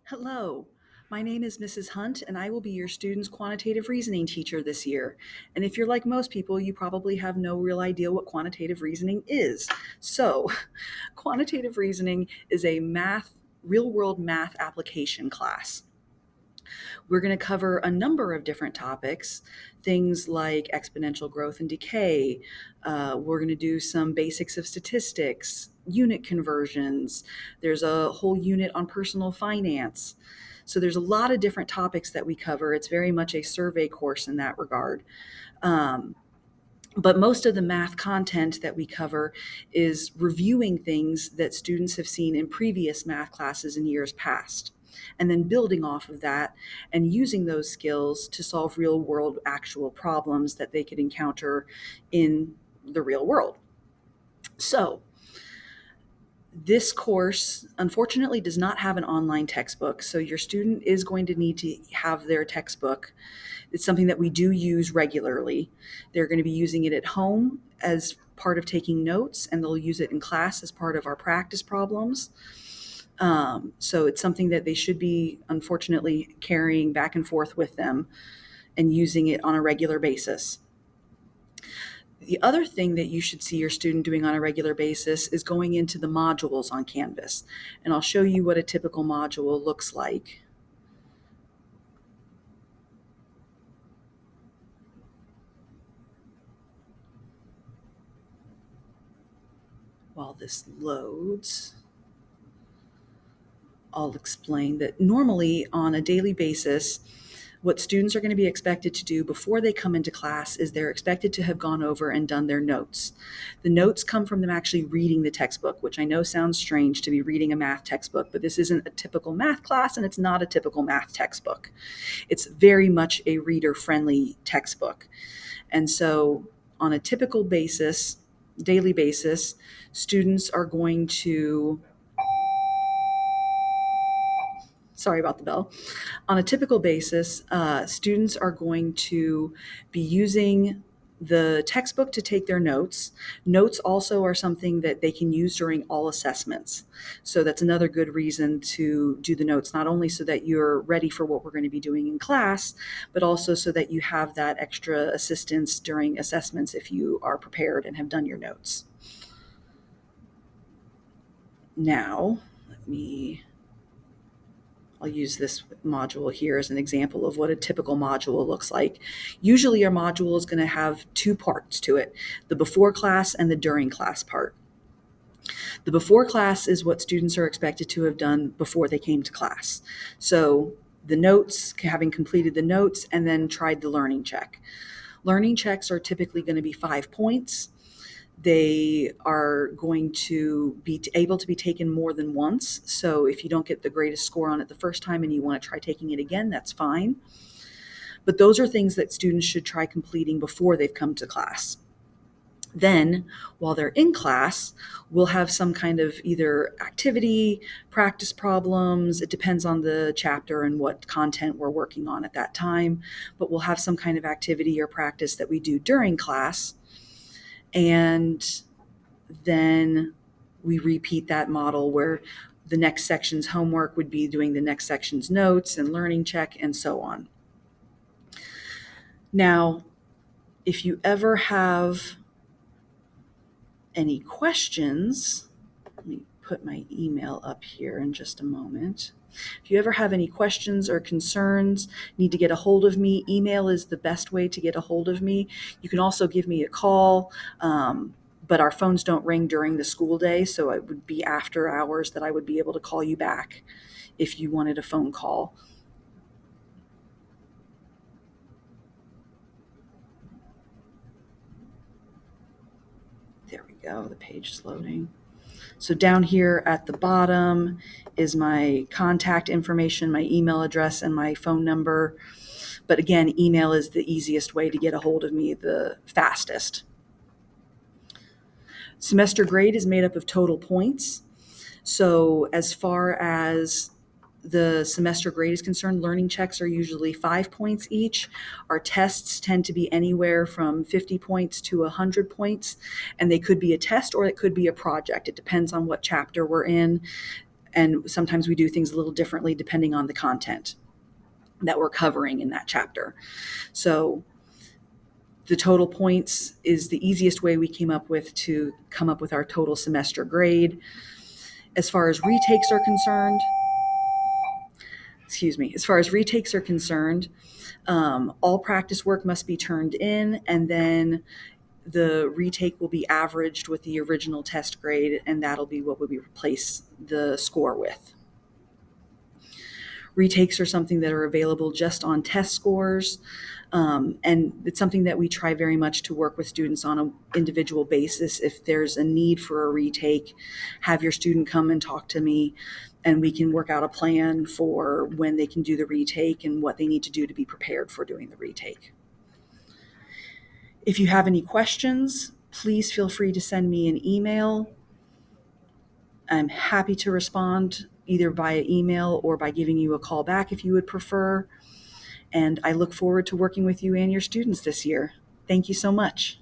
Hello, my name is Mrs. Hunt, and I will be your student's quantitative reasoning teacher this year. And if you're like most people, you probably have no real idea what quantitative reasoning is. So, quantitative reasoning is a real world math application class. We're going to cover a number of different topics, things like exponential growth and decay. We're going to do some basics of statistics, unit conversions. There's a whole unit on personal finance. So there's a lot of different topics that we cover. It's very much a survey course in that regard. Um, but most of the math content that we cover is reviewing things that students have seen in previous math classes in years past, and then building off of that and using those skills to solve real world actual problems that they could encounter in the real world. So, this course, unfortunately, does not have an online textbook, so your student is going to need to have their textbook. It's something that we do use regularly. They're going to be using it at home as part of taking notes, and they'll use it in class as part of our practice problems. So it's something that they should be, unfortunately, carrying back and forth with them and using it on a regular basis. The other thing that you should see your student doing on a regular basis is going into the modules on Canvas. And I'll show you what a typical module looks like. While this loads, I'll explain that normally on a daily basis, what students are going to be expected to do before they come into class is they're expected to have gone over and done their notes. The notes come from them actually reading the textbook, which I know sounds strange to be reading a math textbook, but this isn't a typical math class and it's not a typical math textbook. It's very much a reader-friendly textbook. And so on a typical basis, daily basis, students are going to sorry about the bell. On a typical basis, students are going to be using the textbook to take their notes. Notes also are something that they can use during all assessments. So that's another good reason to do the notes, not only so that you're ready for what we're going to be doing in class, but also so that you have that extra assistance during assessments if you are prepared and have done your notes. Now, I'll use this module here as an example of what a typical module looks like. Usually our module is going to have two parts to it, the before class and the during class part. The before class is what students are expected to have done before they came to class. So the notes, having completed the notes and then tried the learning check. Learning checks are typically going to be 5 points. They are going to be able to be taken more than once. So if you don't get the greatest score on it the first time and you want to try taking it again, that's fine. But those are things that students should try completing before they've come to class. Then, while they're in class, we'll have some kind of either activity, practice problems. It depends on the chapter and what content we're working on at that time. But we'll have some kind of activity or practice that we do during class. And then we repeat that model where the next section's homework would be doing the next section's notes and learning check and so on. Now, if you ever have any questions, let me put my email up here in just a moment. If you ever have any questions or concerns, need to get a hold of me, email is the best way to get a hold of me. You can also give me a call, but our phones don't ring during the school day, so it would be after hours that I would be able to call you back if you wanted a phone call. There we go, the page is loading. So down here at the bottom is my contact information, my email address, and my phone number. But again, email is the easiest way to get a hold of me, the fastest. Semester grade is made up of total points. So as far as the semester grade is concerned, learning checks are usually 5 points each. Our tests tend to be anywhere from 50 points to 100 points, and they could be a test or it could be a project. It depends on what chapter we're in. And sometimes we do things a little differently depending on the content that we're covering in that chapter. So the total points is the easiest way we came up with to come up with our total semester grade. As far as retakes are concerned, all practice work must be turned in, and then the retake will be averaged with the original test grade, and that'll be what we replace the score with. Retakes are something that are available just on test scores, and it's something that we try very much to work with students on an individual basis. If there's a need for a retake, have your student come and talk to me, and we can work out a plan for when they can do the retake and what they need to do to be prepared for doing the retake. If you have any questions, please feel free to send me an email. I'm happy to respond either via email or by giving you a call back if you would prefer. And I look forward to working with you and your students this year. Thank you so much.